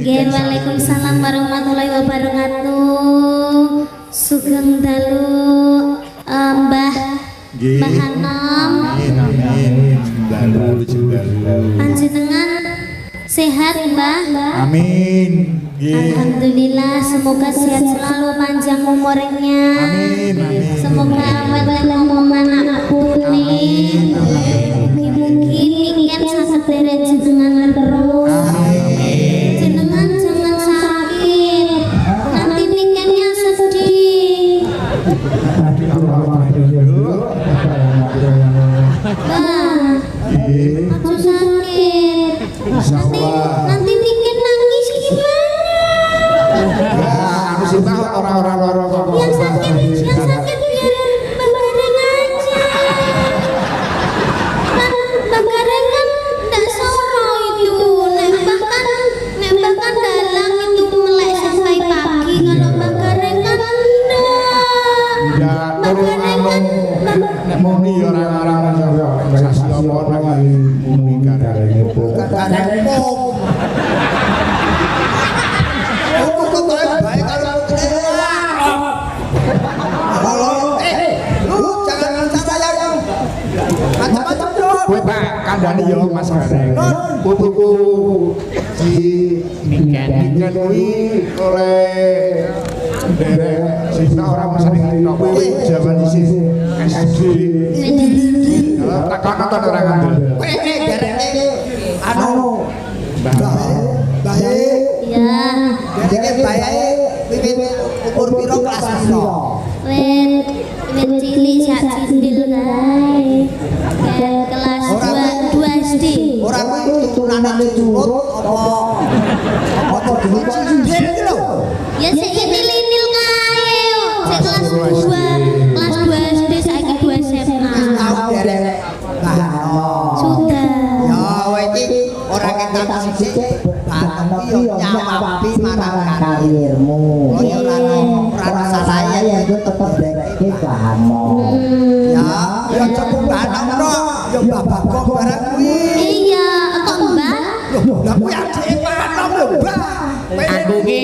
Nggih, Waalaikumsalam warahmatullahi wabarakatuh. Sugeng dalu Mbah Hanom. Amin. Dalu. Panjenengan sehat, Mbah? Amin. Alhamdulillah, semoga sehat selalu, panjang umurnya. Amin. Semoga awet lan anak putih. Mungkin ingin sakit dari jenengan terus. Jenengan jangan sakit. Nanti nikennya sedih. Bah, aku sakit. Nanti niken nangis gimana? Anu sih tahu orang-orang loro. Yang sakit biar Bagareng aja. Kan Bagareng kan ndak soro itu. Nembak kan dalang itu melek sampai pagi. Kalau Bagareng kan enggak. Bagareng kan Nek muni orang-orang sasi apa lagi muni Gareng itu. Gareng pom. Aku kok baik kalau halo, lu jangan saya yang macam-macam dong. Kowe Pak kandhane ya Mas Gareng. Putuku di Niken kuwi oleh derek sisa orang mesen tok kuwi jaman isih SD. Tak nonton orang ngandel. Kowe dereke anu baik. ya. Dereke baik wiwit umur piro kelas piro? Wit cilik sak cindil kae. Kelas 2 SD. Ora kuwi turunane curut apa dulu cindil iki lho. Ya sik nil-nil kae. Sik kelas 2 SD saiki 2 SMA. Tahu derek. Sudah. Ya kowe iki ora ketok sithik batem iki yo nyawapi marang karirmu. Yo ora salah ya tetep dereke bahanmu. Ya, yo cukup bahan tok, yo babak kok barang kuwi. Iya, kok Mbah? Lho, lah kuwi adike panom lho, Mbah. Aku ki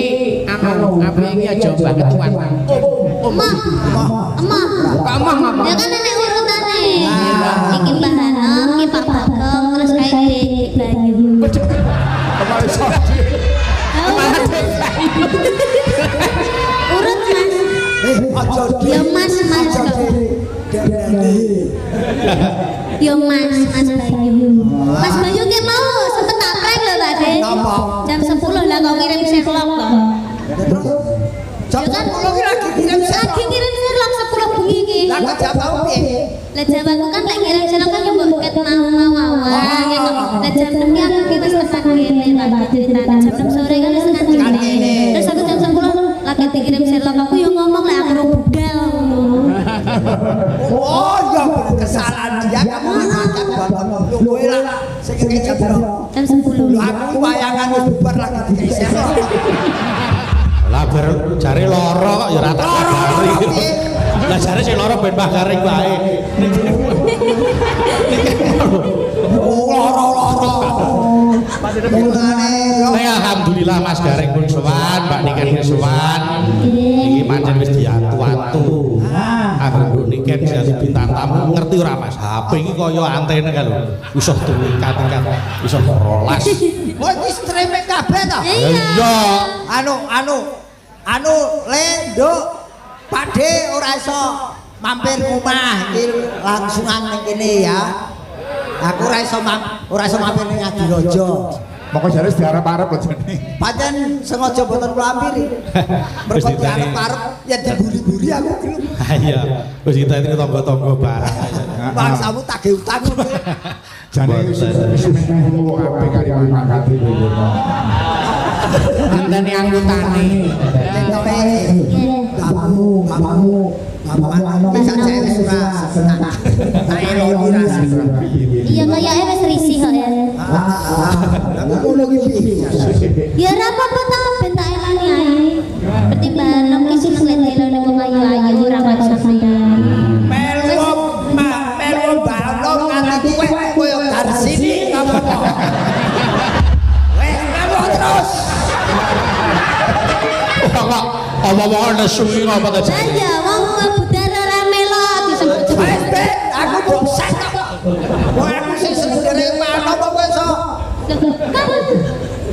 aku iki aja banget tuan. Emah. Emah apa? Ya kan nenek urutane. Iki Mbah Hanom, iki Pak Bagong, terus kae Dik Bayu. Kemarin sorry. Urut Mas. Aja Ya Mas kok. Ya Mas Bayu. Mas Bayu ki mau sempet tak prank lho tadi. Napa? Jam 10 lah kok kirim Sherlock kok. Jam 10 ki lagi kirim Lagi kirim Sherlock 10 bengi iki. Lah kok jawab piye? Lah jawabanku kan lek kirim Sherlock kan yo mbok ket mau awan gitu. Lah jam 6 ki aku ki wis pesan kene lagi ceritane jam 6 sore kan wis tekan kene. Terus aku jam 10 lagi dikirim Sherlock aku yo ngomong lek aku budal ngono. Oh, ya kesalahan dia kamu ngajak bangun lu kowe lah sing jam berapa? Jam 10. Lho aku wayangan wis bubar lagi dikisah. Lah ber jare lara kok ya ora tak kabari. Lah jare sing lara ben Mbah Gareng wae. Lara-lara. Alhamdulillah Mas Gareng pun sowan, Mbak Niken pun sowan. Iki pancen wis diatu-atu. Agar nduk Niken dadi bintang tamu ngerti ora Mas? HP iki kaya antene kan lho. Iso tulikat-tulikat, iso rolas. Oh, iki streaming kabeh ta? Iya. Anu Nduk Pakde ora iso mampir rumah iki langsungan ning kene ya. Aku ora iso mampir ning Adirojo. Moko jare diarep-arep lho jane. Pancen sengaja boten kula ampiri. Mergo diarep-arep ya diburi-buri aku gelem. Ha iya. Wis kita iki tangga-tangga barang. Bangsamu tagih utang. Jane wis meneh wong apik kali mangkat iki. Antene anggotane. Kamu bisa cewek suka senang. Tak eloni rasa. Iya kayaknya wis risih kok ya. Aku lagi piye? Ya ora apa-apa ta ben tak elani ae. Pertimbangan nom ki sing lelo nek wong ayu-ayu ora kok sampeyan. Melu balong nganti kowe gar sini kamu. Wes kamu terus. kok omong-omong nesu iki apa to? Lah ya wong budal ora melok disebut. Wes Ben, aku bosan kok. Wah, aku sing seneng dhewe mana apa kowe iso?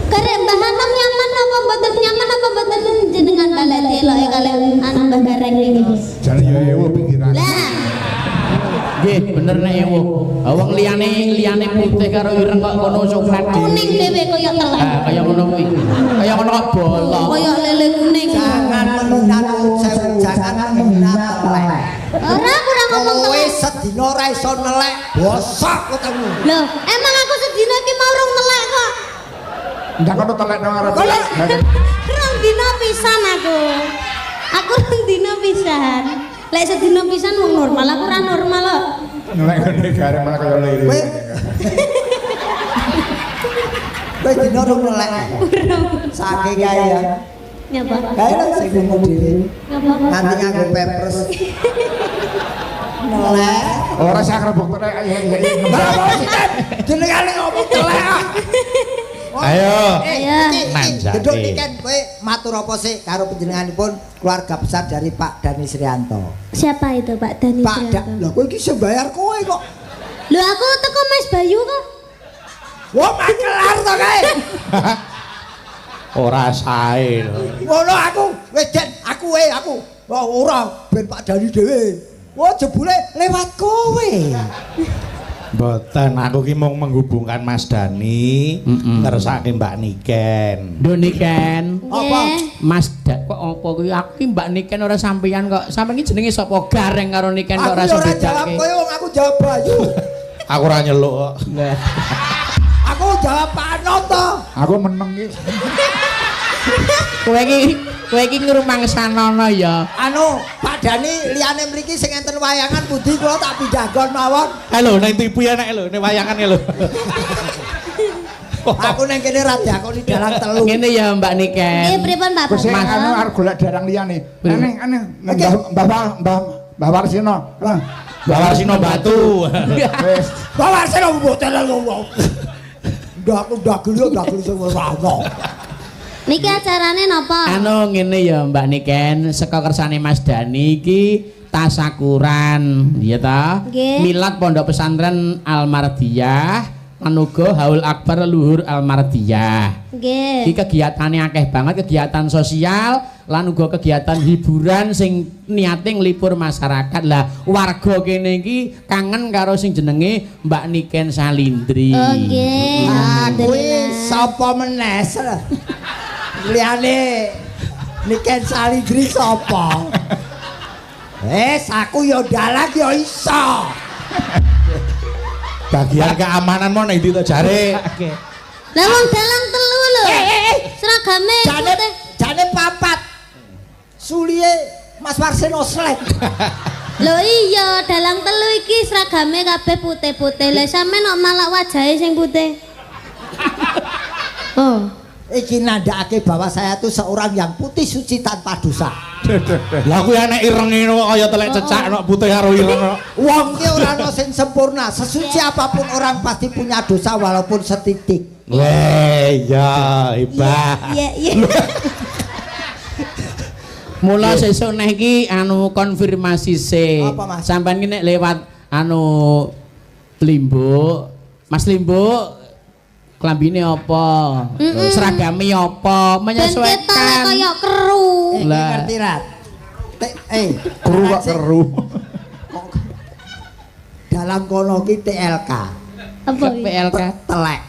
Karek Mbah Hanom nyaman apa mboten nyaman apa mboten jenengan balik eloke kalian anu Mbah Gareng iki. Jane yo ewo pikiran. Lah, Nggih, bener nek ewo. Wong liyane putih karo ireng kok kono coklat. kuning dhewe kaya telek. Ah, kaya ngono kuwi. Kaya ngono kok bolong. Kaya lele kuning. Jangan menghina sewu, jangan menghina telek. Ora kurang ngomong Kowe telek. sedina ora iso nelek, bosok ketemu. Loh, emang aku sedina iki mau rong nelek kok. Ndak kono telek nang arep. Rong dina pisan aku. Aku rong dina pisan. Lek sedina pisan wong normal, aku ora normal kok. Nelek ngene gareng malah kaya lere. Kowe Kowe dina rong nelek. Saking kae ya. Nyapa? Kae lho sing ngomong dhewe. Nyapa? Nanti nganggo pepres. Nelek. Ora sak rebuk telek ayo Jenengane ngomong telek. Ayo. Nanjake. Nanjake. Gedung iki kan kowe matur apa sih karo panjenenganipun keluarga besar dari Pak Dani Srianto. Siapa itu Pak Dani Pak Srianto? Lho kowe iki sing bayar kowe kok. Lho aku teko Mas Bayu kok. Wah makelar to kae. Ora sae lho. Ngono aku. Wis Den, aku. Wah ora ben Pak Dani dhewe. Wah jebule lewat kowe. Mboten, aku ki mung menghubungkan Mas Dani ngersake Mbak Niken. Lho Niken. Apa? Mas kok apa kuwi aku ki Mbak Niken ora sampeyan kok. Sampeyan iki jenenge sapa? Gareng karo Niken kok ora Aku ora jawab sebedake. kowe wong aku jawab Bayu. Aku ora nyeluk kok. Lah. Aku jawab Pak Anom to. Aku meneng iki. Kowe iki ngrumangsanono ya. Anu, Pak Dani liyane mriki sing enten wayangan budi kula tak pindahgon mawon. Halo, nang TV enek lho, ning wayangan lho. Aku nang kene ra diakoni dalang telu. Ngene ya Mbak Niken. Nggih pripun Pak Wis Bapak? anu arep golek darang liyane. Aneh. Mbah Warsino. Mbak Warsino Batu. Wis. Bawa sing mboten ngomong. Ndak gelu sing ora ono. Niki acarane napa? Anu ngene ya Mbak Niken, saka kersane Mas Dani iki tasakuran, ya ta? Nggih. Milad Pondok Pesantren Al-Mardiyah, lan uga Haul Akbar Luhur Al-Mardiyah. Nggih. Iki kegiatane akeh banget, kegiatan sosial lan uga kegiatan hiburan sing niate nglipur masyarakat. Lah warga kene iki kangen karo sing jenenge Mbak Niken Salindri. Oh nggih. Kuwi sapa meneh? Liyane Niken Salindri sapa? Aku ya dalang ya iso. Bagian keamanan mau ning ndi to jare? Lah wong dalang telu lho. Seragame putih. Jane papat. Suliye Mas Warsino Slek. Lho iya, dalang telu iki seragame kabeh putih-putih. Lah sampean kok malah wajahe sing putih. Oh. Iki nandakake bahwa saya tuh seorang yang putih suci tanpa dosa. Lah kuwi enek irenge kok kaya telek cecak nek putih karo ireng kok. Wong ki ora ono sing sempurna. Sesuci apapun orang pasti punya dosa walaupun setitik. Ya, hebat. Iya. Mula sesuk neh iki anu konfirmasi se. Apa, Mas? Sampeyan ki nek lewat anu Limbuk, Mas Limbuk klambine apa? Seragame apa? Ben ketone Menyesuaikan. kaya keru. Lah. Ngerti ra? Keru kok keru. Dalam kono ki TLK. Apa iki? PLK. Telek.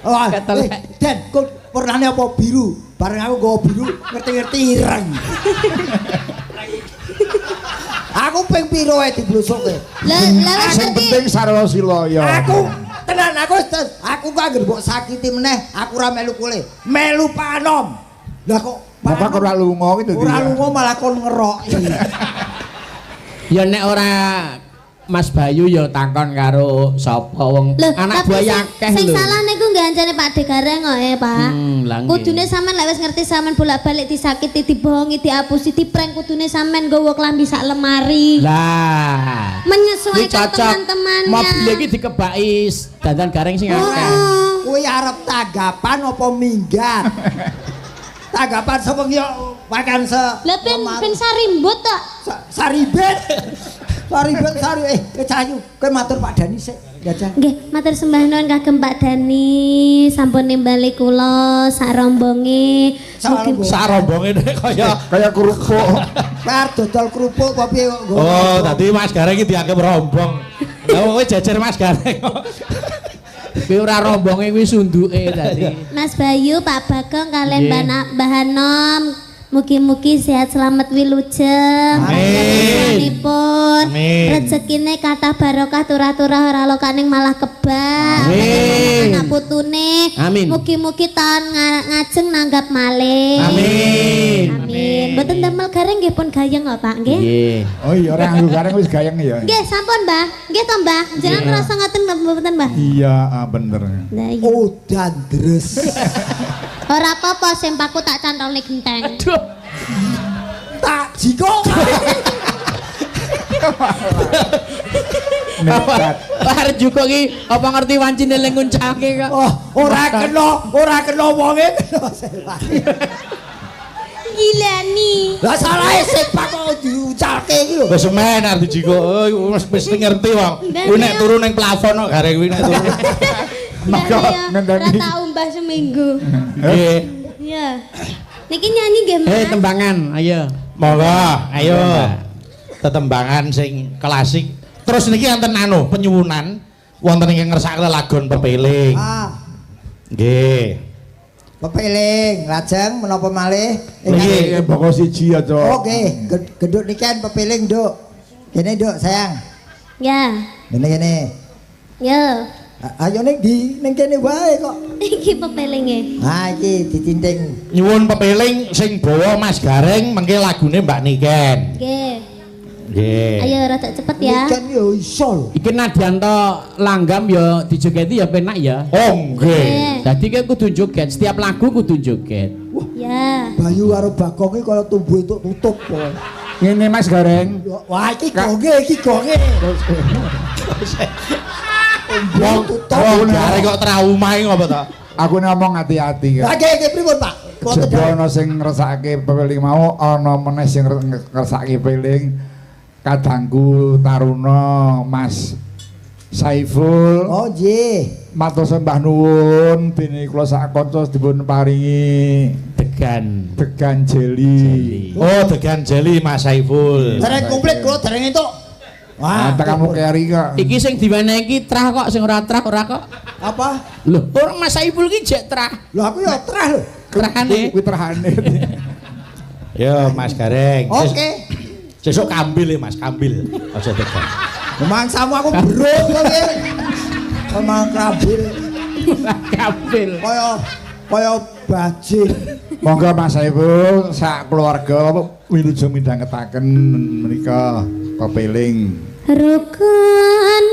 Wah, Ketelek. Dan kok warnane apa biru? Bareng aku nggawa biru, ngerti-ngerti ireng. Aku ping piro ae diblusukke. Lah wis Sing ngerti. penting sarwa silaya. Aku tenan aku kok anggere mbok sakiti meneh, aku ora melu kule. Melu Pak Anom. Lah kok Bapak ora lunga iki dadi. ora lunga malah kon ngeroki. Ya nek ora Mas Bayu ya takon karo sapa wong Loh, anak tapi buah akeh sing lho. salah niku gancane Pak De Gareng kok Pak. Lah nggih. Kudune sampean lek wis ngerti sampean bolak-balik disakiti, dibohongi, diapusi, diprank kudune sampean nggawa klambi sak lemari. Lah. Menyesuaikan Ini cocok. teman-temannya. Mobil iki dikebaki dandan gareng sing akeh. Oh. Kuwi arep tanggapan apa minggat? tanggapan sewengi makan se. Lah ben sarimbut tok. Saribet. Saribet sari Cahayu. Kowe matur Pak Dani sik. Jajal. Nggih, matur sembah nuwun kagem Pak Dani, sampun nimbali kula sak rombonge. Sak rombonge nek kaya kerupuk. Bar dodol kerupuk apa piye kok. Oh, dadi Mas Gareng iki dianggap rombong. Lah kowe jejer Mas Gareng kok. Kuwi ora rombonge kuwi sunduke dadi. Mas Bayu, Pak Bagong kalian Mbah Hanom. Mugi-mugi sehat selamat wilujeng. Amin. Amin. Rezekine kathah barokah turah-turah ora lokaning malah kebak. Amin. Anak putune. Amin. Mugi-mugi tahun ngajeng nanggap malih. Amin. Amin. Mboten damel gareng nggih pun gayeng kok Pak nggih. Nggih. Oh iya ora nganggo gareng wis gayeng ya. Nggih sampun Mbah. Nggih to Mbah. Jangan ngrasa ngoten mboten Mbah. Iya, bener. Lah iya. Oh dandres. Ora apa-apa sempaku tak cantolne genteng. Aduh. Tak jiko. Nekat. Arep juga ki apa ngerti wancine ling nguncake kok. Oh, ora kena wonge kena sepak. Gila nih. Lah salahe sepak kok diucalke iki lho. Wis men arep dijiko. Wis ngerti wong. Kuwi nek turu ning plafon kok gareng kuwi nek turu. Maka Ora ngenteni. tak umbah seminggu. Nggih. Iya. Niki nyanyi nggih, Mas. Tembangan, ayo. Monggo, ayo. Tetembangan sing klasik. Terus niki enten anu penyuwunan wonten ing ngersake lagon pepeling. Ah, Nggih. pepeling, lajeng menapa malih? Iki boko siji aja. Oke, geduk niken pepeling, Nduk. Kene, Nduk, sayang. Ya. Kene. Yo. Ayo ning kene wae kok. Iki pepelinge. Ha iki ditinting. Nyuwun pepeling sing bawa Mas Gareng mengke lagune Mbak Niken. Nggih. Nggih. Ayo rada cepet ya. Niken yo iso lho. Iki Nadianto langgam ya dijogeti ya penak ya. Oh nggih. Dadi kowe kudu joget, setiap lagu kudu joget. Ya. Bayu karo Bagong iki kaya tumbuh entuk tutup kok. Ngene Mas Gareng. Wah iki gonge. Wong Gareng kok trauma iki ngopo to? Aku ngomong hati-hati Lah kan. nggih pripun, Pak? Sebono sing ngresake pepeling mau ana meneh sing ngresake pepeling kadangku taruna Mas Saiful. Oh nggih. Matur sembah nuwun dene kula sak kanca dipun paringi degan jeli. Oh, degan jeli Mas Saiful. Dereng komplit kula dereng entuk. Wah, kamu keri kok. Iki sing diwenehi iki trah kok, sing ora trah ora kok. Apa? Lho, orang Mas Saiful iki jek trah. Lho aku ya trah lho. Trahane. Kuwi terhane. Yo Mas Gareng. Oke. Sesuk kambil ya Mas, kambil. Aja degan. Memangsamu aku berut kowe. Memang krabil Kapil. kaya bajing. Monggo Mas Saiful sak keluarga wilujeng midhangetaken menika pepeling. Rukun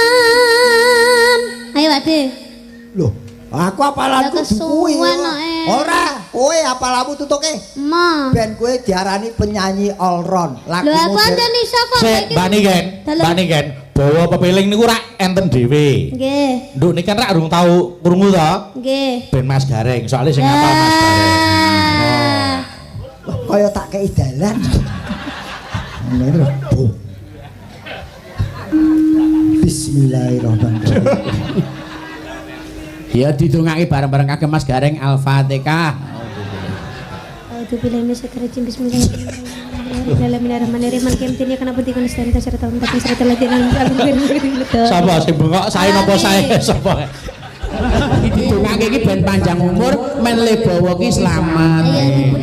Islam. Ayo Ade. Loh, aku apalanku Ya kuwi. kesuwen kok, Ora, kowe apalamu tutuke. Ma. Ben kowe diarani penyanyi all round. Lagu Lho aku aja iso kok. Sik, Mbak Niken, Mbak Niken, bawa pepeling niku rak enten dhewe. Nggih. Nduk niken rak urung tau krungu to? Nggih. Ben Mas Gareng, soalnya sing ngapal Mas Gareng. kaya tak kei dalan. Ngene lho. Bu. Bismillahirrahmanirrahim. Ya didongake bareng-bareng kagem Mas Gareng Al-Fatihah. Auzubillahi minasyaitonir bismillahirrahmanirrahim. Sapa sing bengok sae napa sae sapa? Didongake iki ben panjang umur, men le bawa ki selamat. Amin.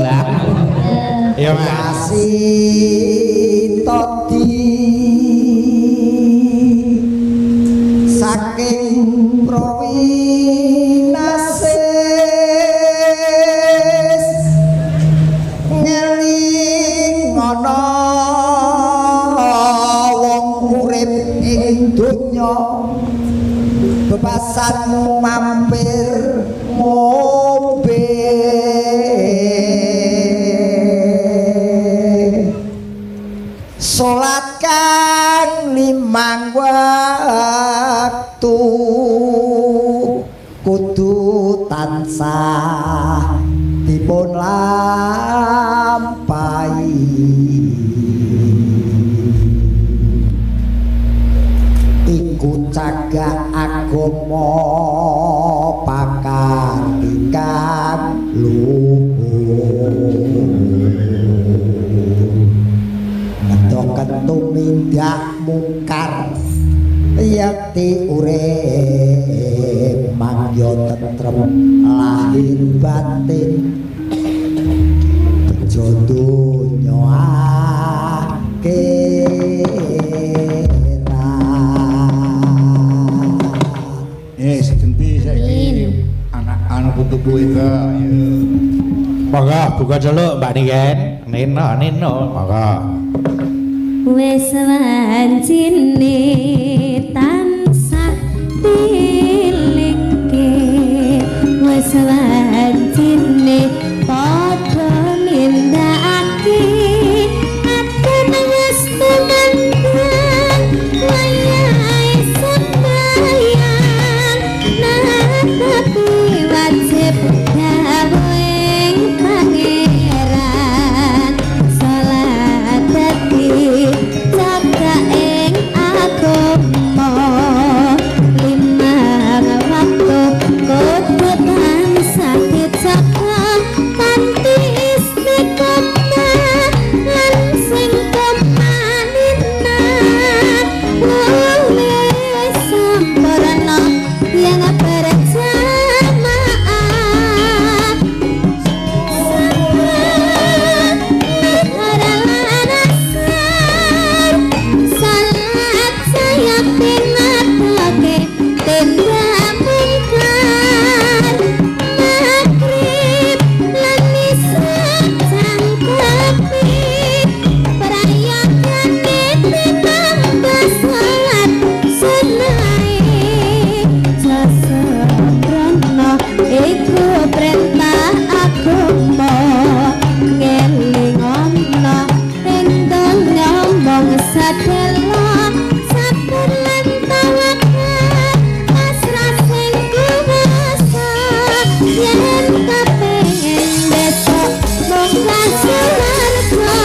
Lah, Ya Mas. Kasih todi saking Prowinasis ngeling ana wong urip ing donya bebasan mampir salat kang 5 waktu kudu tansah dipun lampahi iku cagak agama pakardikan luhur ngedoken tumindak mungkar yakti urip mangyo tentrem lahir batin bejo donya Segenti saiki anak-anak putuku itu Monggo buka celuk Mbak Niken. Nino. Monggo. Wes wancine tansah dilingke wes wancine padha nindakake aten wis tumandang wayahe sembahyang tapi wajib dawuhing pangeran salat dadi jaga ing agama limang waktu kudu tansah dijaga kanthi istiqomah lan sing kemanina wis sampurna yang berjamaah salat saya pinatake tindak mungkar magrib lan isya cangkepi perayakake tinambah salat sunai sasembrono iku perintah agama ngelingana ing donya mong sadelo sabar lan tawakal pasrah sing kuwasa yen kepengin besok mung swarga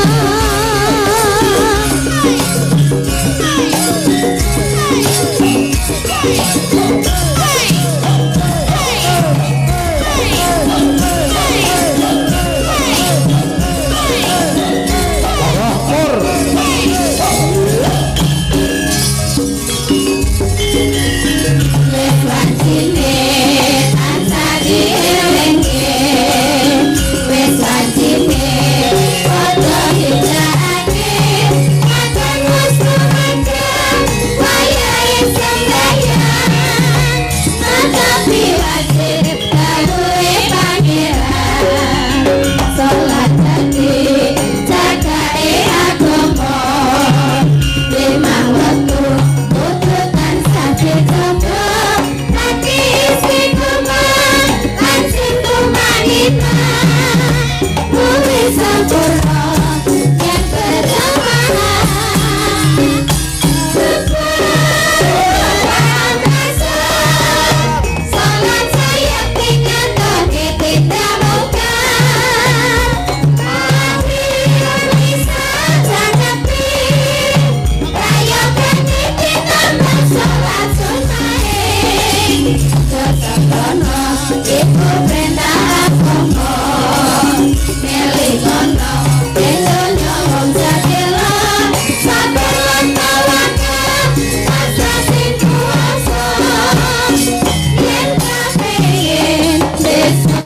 Just